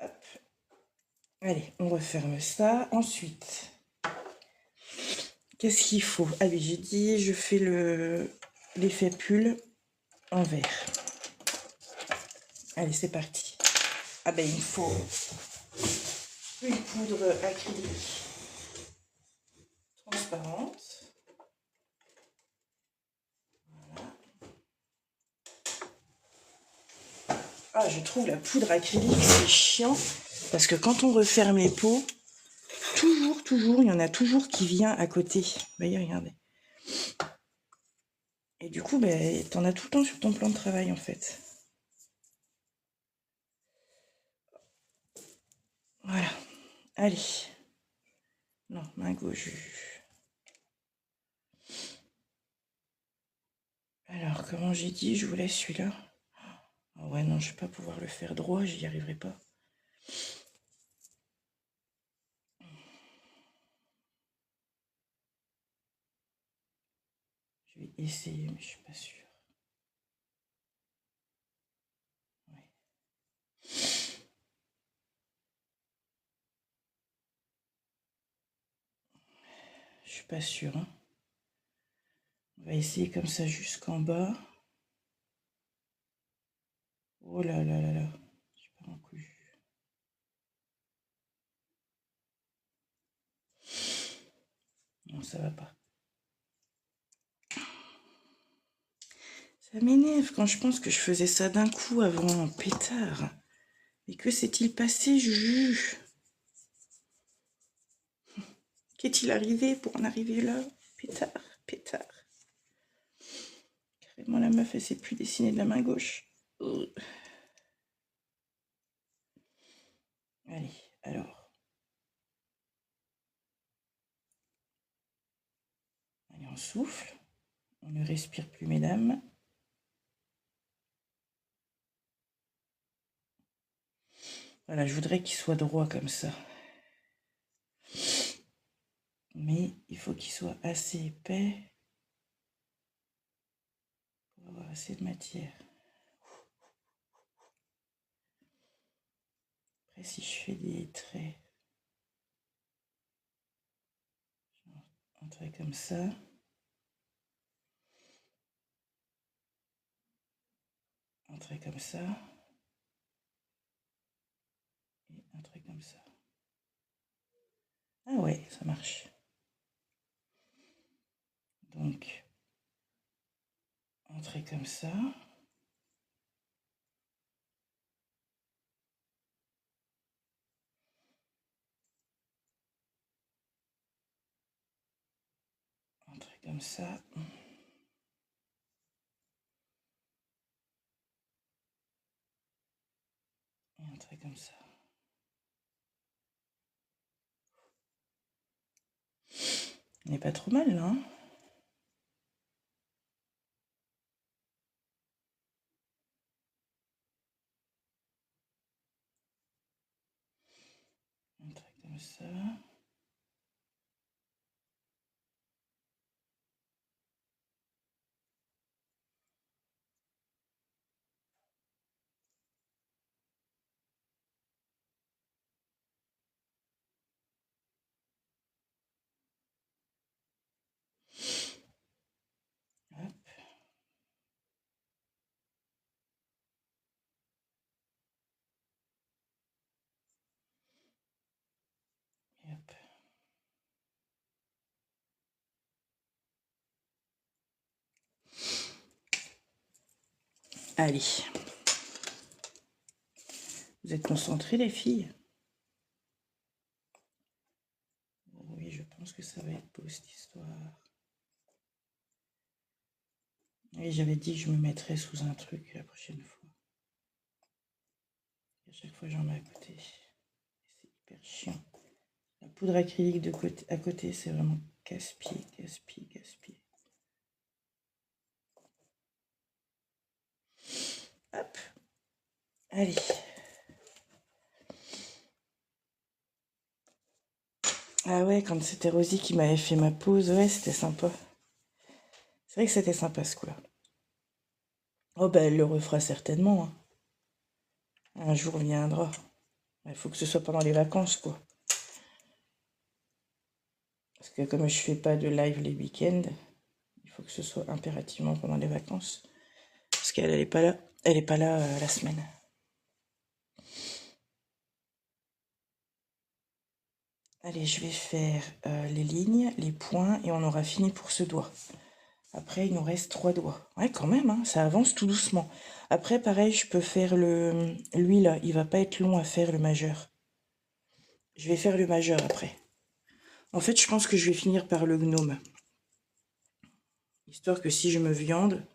Hop. Allez, on referme ça. Ensuite, qu'est-ce qu'il faut? Ah oui, j'ai dit, je fais l'effet pull en vert. Allez, c'est parti. Ah ben, il me faut une poudre acrylique transparente. Voilà. Ah, je trouve la poudre acrylique, c'est chiant. Parce que quand on referme les pots, toujours, il y en a toujours qui vient à côté. Voyez, regardez. Et du coup, ben, t'en as tout le temps sur ton plan de travail, en fait. Voilà. Allez. Non, main gauche. Alors, comment j'ai dit, je vous laisse celui-là. Ah ouais, non, je vais pas pouvoir le faire droit, j'y arriverai pas. Je vais essayer, mais je suis pas sûre. Ouais. Je suis pas sûre. Hein. On va essayer comme ça jusqu'en bas. Oh là là là là. Je pars en couille. Non, ça va pas. Ça m'énerve quand je pense que je faisais ça d'un coup avant, pétard. Mais que s'est-il passé, Juju? Qu'est-il arrivé pour en arriver là? Pétard, pétard. Carrément, la meuf, elle sait plus dessiner de la main gauche. Allez, alors. Allez, on souffle. On ne respire plus, mesdames. Voilà, je voudrais qu'il soit droit comme ça. Mais il faut qu'il soit assez épais pour avoir assez de matière. Après, si je fais des traits, un trait comme ça. Un trait comme ça. Et un trait comme ça. Ah ouais, ça marche. Donc, un trait comme ça. Un trait comme ça. Et un trait comme ça. On n'est pas trop mal là, hein? Un trait comme ça. Allez. Vous êtes concentrées, les filles? Oui, je pense que ça va être beau, cette histoire. Oui, j'avais dit que je me mettrais sous un truc la prochaine fois. À chaque fois, j'en mets à côté. C'est hyper chiant. La poudre acrylique de côté, à côté, c'est vraiment casse-pied, casse-pied, casse-pied. Hop. Allez. Ah ouais, quand c'était Rosie qui m'avait fait ma pause, ouais, c'était sympa. C'est vrai que c'était sympa, ce coup-là. Oh, bah, elle le refera certainement, hein. Un jour viendra. Il faut que ce soit pendant les vacances, quoi. Parce que comme je fais pas de live les week-ends, il faut que ce soit impérativement pendant les vacances. Parce qu'elle n'est pas là. Elle n'est pas là la semaine. Allez, je vais faire les lignes, les points, et on aura fini pour ce doigt. Après, il nous reste 3 doigts. Ouais, quand même, hein, ça avance tout doucement. Après, pareil, je peux faire le... Lui, là, il va pas être long à faire, le majeur. Je vais faire le majeur après. En fait, je pense que je vais finir par le gnome. Histoire que si je me viande...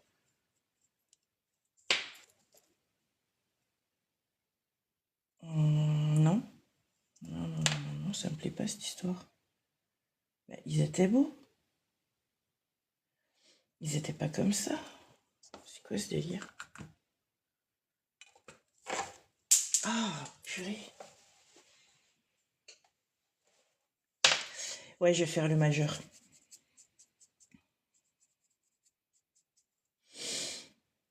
Non. Non, non, non, non, ça me plaît pas, cette histoire. Bah, ils étaient beaux. Ils étaient pas comme ça. C'est quoi ce délire? Ah, purée. Ouais, je vais faire le majeur.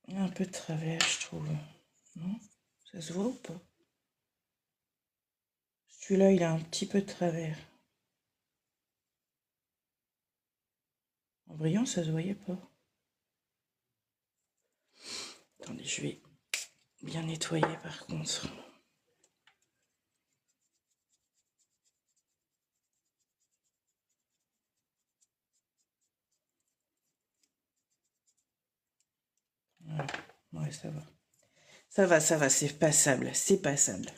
Un peu de travers, je trouve. Non? Ça se voit ou pas? Celui-là, il a un petit peu de travers. En brillant, ça se voyait pas. Attendez, je vais bien nettoyer par contre. Voilà. Ouais, ça va. Ça va, ça va, c'est passable, c'est passable.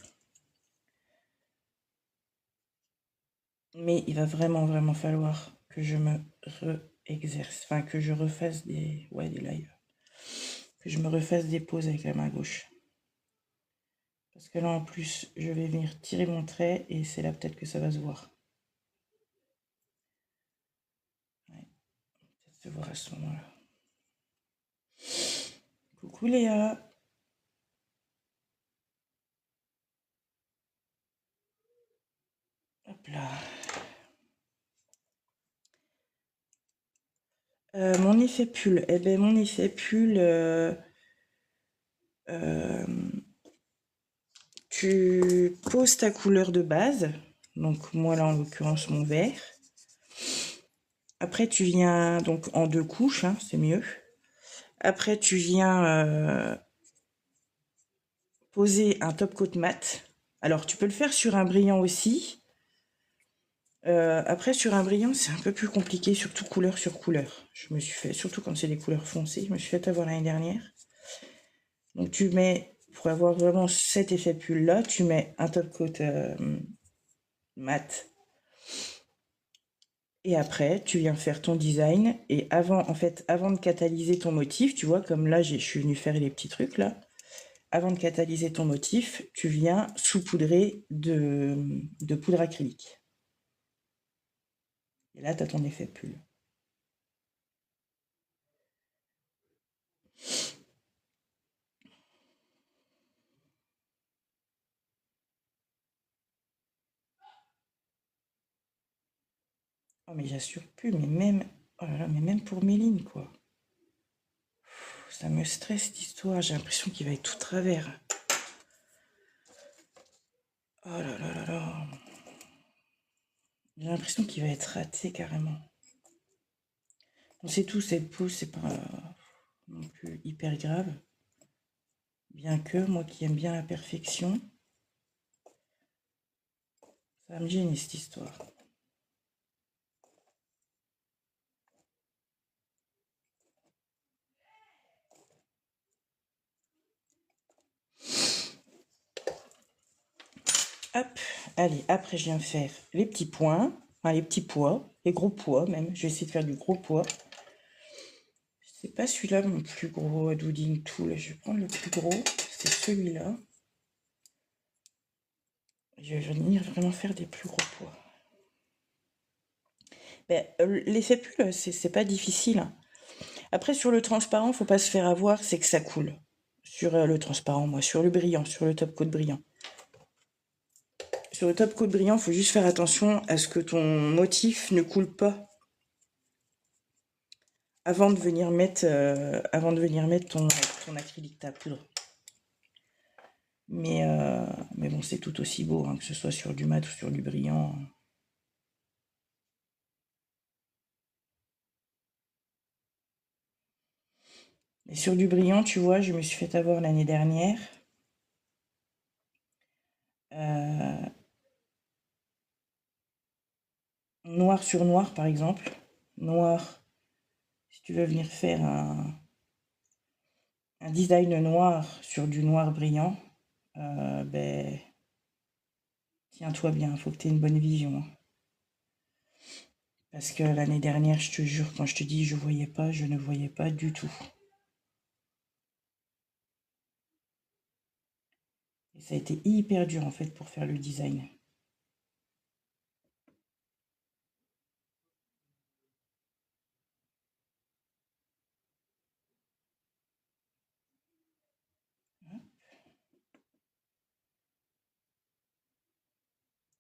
Mais il va vraiment, vraiment falloir que je me re-exerce. Enfin, que je refasse des... Ouais, des lives. Que je me refasse des pauses avec la main gauche. Parce que là, en plus, je vais venir tirer mon trait et c'est là peut-être que ça va se voir. Ouais, peut-être se voir à ce moment-là. Coucou Léa. Hop là. Mon effet pull. Eh ben, mon effet pull, tu poses ta couleur de base. Donc, moi, là, en l'occurrence, mon vert. Après, tu viens, donc, en 2 couches, hein, c'est mieux. Après, tu viens poser un top coat mat. Alors, tu peux le faire sur un brillant aussi. Après, sur un brillant, c'est un peu plus compliqué, surtout couleur sur couleur. Je me suis fait, surtout quand c'est des couleurs foncées, je me suis fait avoir l'année dernière. Donc, tu mets, pour avoir vraiment cet effet pull-là, tu mets un top coat mat. Et après, tu viens faire ton design. Et avant, en fait, avant de catalyser ton motif, tu vois, comme là, je suis venue faire les petits trucs, là. Avant de catalyser ton motif, tu viens saupoudrer de poudre acrylique. Et là, tu as ton effet pull. Oh, mais j'assure plus, mais même, oh là là, mais même pour Méline, quoi. Ça me stresse, cette histoire. J'ai l'impression qu'il va être tout travers. Oh là là là là. J'ai l'impression qu'il va être raté, carrément. On sait tout, cette pause, c'est pas non plus hyper grave. Bien que, moi qui aime bien la perfection, ça va me gêner, cette histoire. Hop, allez, après je viens faire les petits points, enfin les petits pois, les gros pois même. Je vais essayer de faire du gros pois. C'est pas celui-là mon plus gros doodling tool. Je vais prendre le plus gros, c'est celui-là. Je vais venir vraiment faire des plus gros pois. Ben, les fépules, c'est pas difficile, hein. Après, sur le transparent, faut pas se faire avoir, c'est que ça coule. Sur le transparent, moi, sur le brillant, sur le top coat brillant. Sur le top coat brillant, faut juste faire attention à ce que ton motif ne coule pas avant de venir mettre, ton acrylique, ta poudre. Mais bon, c'est tout aussi beau, hein, que ce soit sur du mat ou sur du brillant. Et sur du brillant, tu vois, je me suis fait avoir l'année dernière. Noir sur noir, par exemple. Noir, si tu veux venir faire un design noir sur du noir brillant, ben, tiens-toi bien, il faut que tu aies une bonne vision, hein. Parce que l'année dernière, je te jure, quand je te dis je voyais pas, je ne voyais pas du tout. Et ça a été hyper dur en fait pour faire le design.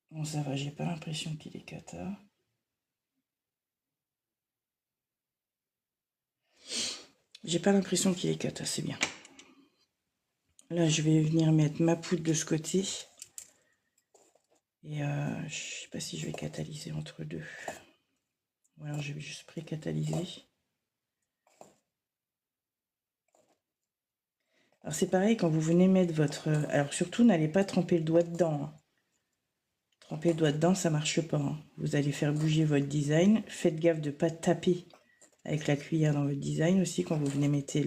Bon, ça va, j'ai pas l'impression qu'il est cata. J'ai pas l'impression qu'il est cata, c'est bien. Là, je vais venir mettre ma poudre de ce côté. Et je sais pas si je vais catalyser entre deux. Ou alors je vais juste pré-catalyser. Alors c'est pareil, quand vous venez mettre votre... Alors surtout, n'allez pas tremper le doigt dedans, hein. Tremper le doigt dedans, ça marche pas, hein. Vous allez faire bouger votre design. Faites gaffe de ne pas taper avec la cuillère dans votre design aussi quand vous venez mettre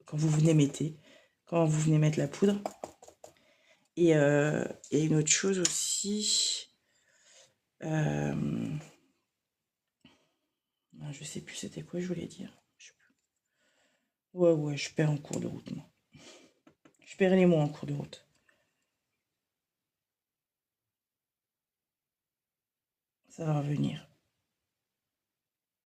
quand vous venez mettre la poudre. Et une autre chose aussi... je sais plus c'était quoi je voulais dire. Ouais, je perds en cours de route, moi. Je perds les mots en cours de route. Ça va revenir.